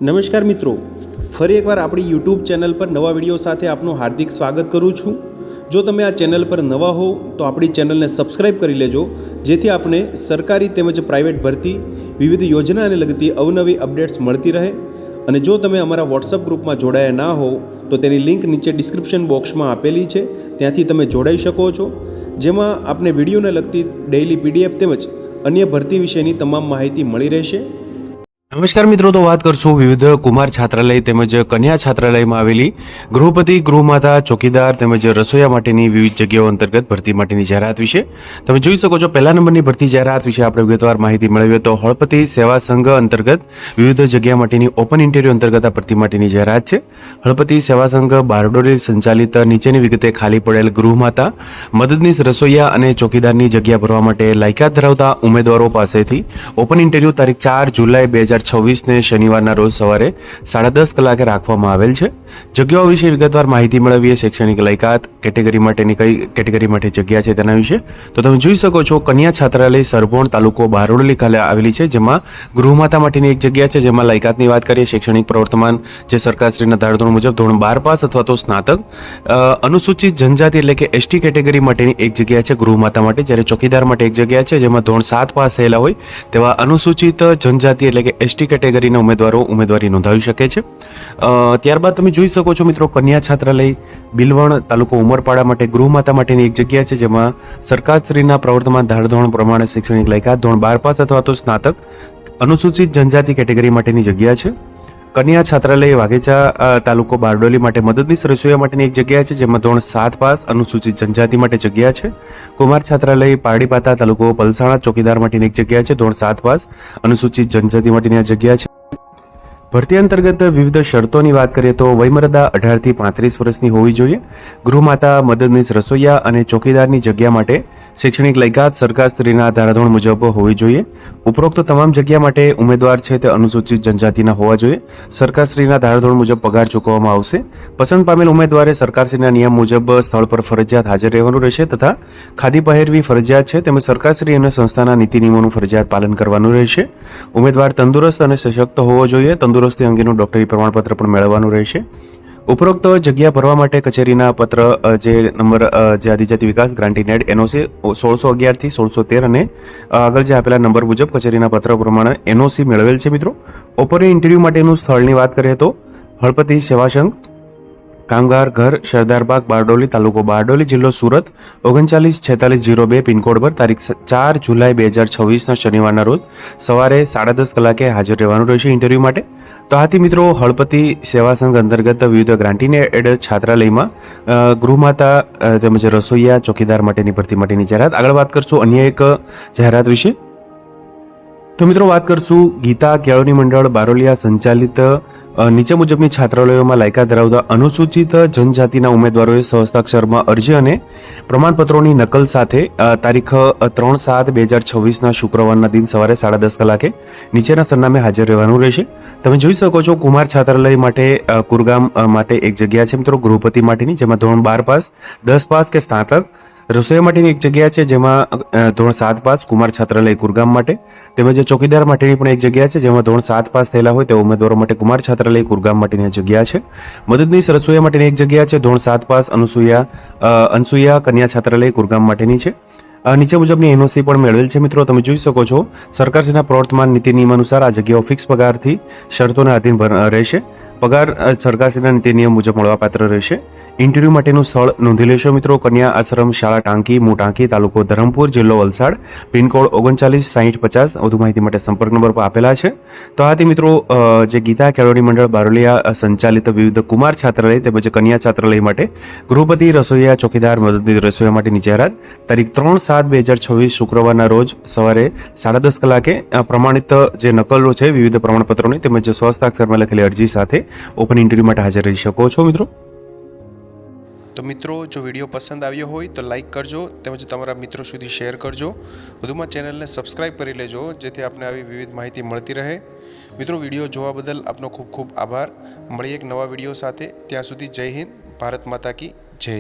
નમસ્કાર મિત્રો, ફરી એકવાર આપણી યુટ્યુબ ચેનલ પર નવા વિડીયો સાથે આપનું હાર્દિક સ્વાગત કરું છું। જો તમે આ ચેનલ પર નવા હો તો આપણી ચેનલને સબસ્ક્રાઇબ કરી લેજો, જેથી આપને સરકારી તેમજ પ્રાઇવેટ ભરતી વિવિધ યોજનાને લગતી અવનવી અપડેટ્સ મળતી રહે। અને જો તમે અમારા વોટ્સઅપ ગ્રુપમાં જોડાયા ના હો તો તેની લિંક નીચે ડિસ્ક્રિપ્શન બોક્સમાં આપેલી છે, ત્યાંથી તમે જોડાઈ શકો છો, જેમાં આપને વિડીયોને લગતી ડેઇલી પીડીએફ તેમજ અન્ય ભરતી વિશેની તમામ માહિતી મળી રહેશે। નમસ્કાર મિત્રો, તો વાત કરશું વિવિધ કુમાર છાત્રાલય તેમજ કન્યા છાત્રાલયમાં આવેલી ગૃહપતિ, ગૃહમાતા, ચોકીદાર તેમજ રસોઈયા માટેની વિવિધ જગ્યાઓ અંતર્ગત ભરતી માટેની જાહેરાત વિશે તમે જોઈ શકો છો। પહેલા નંબરની ભરતી જાહેરાત વિશે આપણે વિગતવાર માહિતી મેળવીએ તો હળપતિ સેવા સંઘ અંતર્ગત વિવિધ જગ્યા માટેની ઓપન ઇન્ટરવ્યુ અંતર્ગત આ ભરતી માટેની જાહેરાત છે। હળપતિ સેવા સંઘ બારડોલી સંચાલિત નીચેની વિગતે ખાલી પડેલ ગૃહમાતા, મદદનીશ, રસોઈયા અને ચોકીદારની જગ્યા ભરવા માટે લાયકાત ધરાવતા ઉમેદવારો પાસેથી ઓપન ઇન્ટરવ્યુ તારીખ 4 જુલાઈ 2026 શનિવારના રોજ સવારે 10:30 કલાકે રાખવામાં આવેલ છે। જગ્યાઓ વિશે વિગતવાર માહિતી મેળવીએ। શૈક્ષણિક લાયકાત, કેટેગરી માટેની કઈ કેટેગરી માટે જગ્યા છે તેના વિશે તો તમે જોઈ શકો છો। કન્યા છાત્રાલય સરભોણ, તાલુકો બારડોલી ખાતે આવેલી છે, જેમાં ગૃહમાતા માટેની એક જગ્યા છે। જેમાં લાયકાતની વાત કરીએ, શૈક્ષણિક પ્રવર્તમાન જે સરકારશ્રીના ધારાધોરણ મુજબ ધોરણ 12 પાસ અથવા તો સ્નાતક। અનુસૂચિત જનજાતિ એટલે કે એસટી કેટેગરી માટેની એક જગ્યા છે ગૃહમાતા માટે, જ્યારે ચોકીદાર માટે એક જગ્યા છે, જેમાં ધોરણ 7 પાસ થયેલા હોય તેવા અનુસૂચિત જનજાતિ એટલે કે એસટી કેટેગરીના ઉમેદવારો ઉમેદવારી નોંધાવી શકે છે। ત્યારબાદ તમે જોઈ શકો છો મિત્રો, કન્યા છાત્રાલય બિલવણ, તાલુકો ઉમરપાડા માટે ગૃહમાતા માટેની એક જગ્યા છે, જેમાં સરકારશ્રીના પ્રવર્તમાન ધારાધોરણ પ્રમાણે શૈક્ષણિક લાયકાત ધોરણ 12 પાસ અથવા તો સ્નાતક, અનુસૂચિત જનજાતિ કેટેગરી માટેની જગ્યા છે। કન્યા છાત્રાલય વાઘેચા, તાલુકો બારડોલી માટે મદદનીશ રસોઈયા માટેની એક જગ્યા છે, જેમાં ધોરણ 7 પાસ, અનુસૂચિત જનજાતિ માટે જગ્યા છે। કુમાર છાત્રાલય પારડીપાતા, તાલુકો પલસાણા, ચોકીદાર માટેની એક જગ્યા છે, ધોરણ 7 પાસ, અનુસૂચિત જનજાતિ માટેની આ જગ્યા છે। ભરતી અંતર્ગત વિવિધ શરતોની વાત કરીએ તો વયમર્યાદા 18 થી 35 વર્ષની હોવી જોઈએ। ગૃહમાતા, મદદનીશ રસોઈયા અને ચોકીદારની જગ્યા માટે શૈક્ષણિક લાયકાત સરકારશ્રીના ધારાધોરણ મુજબ હોવી જોઈએ। ઉપરોક્ત તમામ જગ્યા માટે ઉમેદવાર છે તે અનુસૂચિત જનજાતિના હોવા જોઈએ। સરકારશ્રીના ધારાધોરણ મુજબ પગાર ચૂકવવામાં આવશે। પસંદ પામેલ ઉમેદવારે સરકારશ્રીના નિયમ મુજબ સ્થળ પર ફરજિયાત હાજર રહેવાનું રહેશે તથા ખાદી પહેરવી ફરજિયાત છે, તેમજ સરકારશ્રી અને સંસ્થાના નીતિ નિયમોનું ફરજિયાત પાલન કરવાનું રહેશે। ઉમેદવાર તંદુરસ્ત અને સશક્ત હોવો જોઈએ। તંદુરસ્તી અંગેનું ડોક્ટરી પ્રમાણપત્ર પણ મેળવવાનું રહેશે। ઉપરોક્ત જગ્યા ભરવા માટે કચેરીના પત્ર જે નંબર જે આદિજાતિ વિકાસ ગ્રાન્ટી નેડ એનઓસી 1611 થી 1613 અને આગળ જે આપેલા નંબર મુજબ કચેરીના પત્ર પ્રમાણે એનઓસી મેળવેલ છે। મિત્રો, ઓપન ઇન્ટરવ્યુ માટેનું સ્થળની વાત કરીએ તો હળપતિ સેવા સંઘ, કામગાર ઘર, સરદારબાગ, બારડોલી, તાલુકો બારડોલી, જિલ્લો સુરત 394602 પિનકોડ પર તારીખ 4 જુલાઈ 2026 શનિવારના રોજ સવારે 10:30 કલાકે હાજર રહેવાનું રહેશે ઇન્ટરવ્યુ માટે। તો આથી મિત્રો, હળપતિ સેવા સંઘ અંતર્ગત વિવિધ ગ્રાન્ટીને એડ છાત્રાલયમાં ગૃહમાતા તેમજ રસોઈયા, ચોકીદાર માટેની ભરતી માટેની જાહેરાત। આગળ વાત કરશું અન્ય એક જાહેરાત વિશે। તો મિત્રો, વાત કરશું ગીતા કેળવણી મંડળ બારોલિયા સંચાલિત નીચે મુજબની છાત્રાલયોમાં લાયકાત ધરાવતા અનુસૂચિત જનજાતિના ઉમેદવારોએ સહસ્તાક્ષરમાં અરજી અને પ્રમાણપત્રોની નકલ સાથે તારીખ 3/7/2026 શુક્રવારના દિન સવારે 10:30 કલાકે નીચેના સરનામે હાજર રહેવાનું રહેશે। તમે જોઈ શકો છો, કુમાર છાત્રાલય માટે કુરગામ માટે એક જગ્યા છે મિત્રો ગૃહપતિ માટેની, જેમાં ધોરણ 12 પાસ, 10 પાસ કે સ્નાતક। રસોઈયા માટેની એક જગ્યા છે, જેમાં ધોરણ 7 પાસ, કુમાર છાત્રાલય કુરગામ માટે। તેમજ ચોકીદાર માટેની પણ એક જગ્યા છે, જેમાં ધોરણ 7 પાસ થયેલા હોય તેવા ઉમેદવારો માટે કુમાર છાત્રાલય કુરગામ માટેની જગ્યા છે। મદદનીશ રસોઈયા માટેની એક જગ્યા છે, ધોરણ 7 પાસ, અનસુયા કન્યા છાત્રાલય કુરગામ માટેની છે। નીચે મુજબની એનઓસી પણ મેળવેલ છે। મિત્રો, તમે જોઈ શકો છો, સરકારશ્રીના પ્રવર્તમાન નીતિ નિયમ અનુસાર આ જગ્યાઓ ફિક્સ પગારથી શરતોના આધીન રહેશે। પગાર સરકારશ્રીના નીતિ નિયમ મુજબ મળવાપાત્ર રહેશે। ઇન્ટરવ્યુ માટેનું સ્થળ નોંધી લેશો મિત્રો, કન્યા આશ્રમ શાળા ટાંકી, ટાંકી, તાલુકો ધરમપુર, જિલ્લો વલસાડ, પિનકોડ 396050। વધુ માહિતી માટે સંપર્ક નંબર પર આપેલા છે। તો આથી મિત્રો, જે ગીતા કેળવણી મંડળ બારોલિયા સંચાલિત વિવિધ કુમાર છાત્રાલય તેમજ કન્યા છાત્રાલય માટે ગૃહપતિ, રસોઈયા, ચોકીદાર, મદદનીશ રસોઈયા માટેની જાહેરાત તારીખ 3/7/2026 શુક્રવારના રોજ સવારે 10:30 કલાકે પ્રમાણિત જે નકલો છે વિવિધ પ્રમાણપત્રોની તેમજ સ્વહસ્તાક્ષરમાં લખેલી અરજી સાથે ઓપન ઇન્ટરવ્યુ માટે હાજર રહી શકો છો મિત્રો। તો મિત્રો, જો વિડીયો પસંદ આવ્યો હોય તો લાઇક કરજો તેમજ તમારા મિત્રો સુધી શેર કરજો। વધુમાં ચેનલને સબસ્ક્રાઇબ કરી લેજો, જેથી આપને આવી વિવિધ માહિતી મળતી રહે। મિત્રો, વિડીયો જોવા બદલ આપનો ખૂબ ખૂબ આભાર। મળીએ એક નવા વિડીયો સાથે, ત્યાં સુધી જય હિન્દ, ભારત માતા કી જય।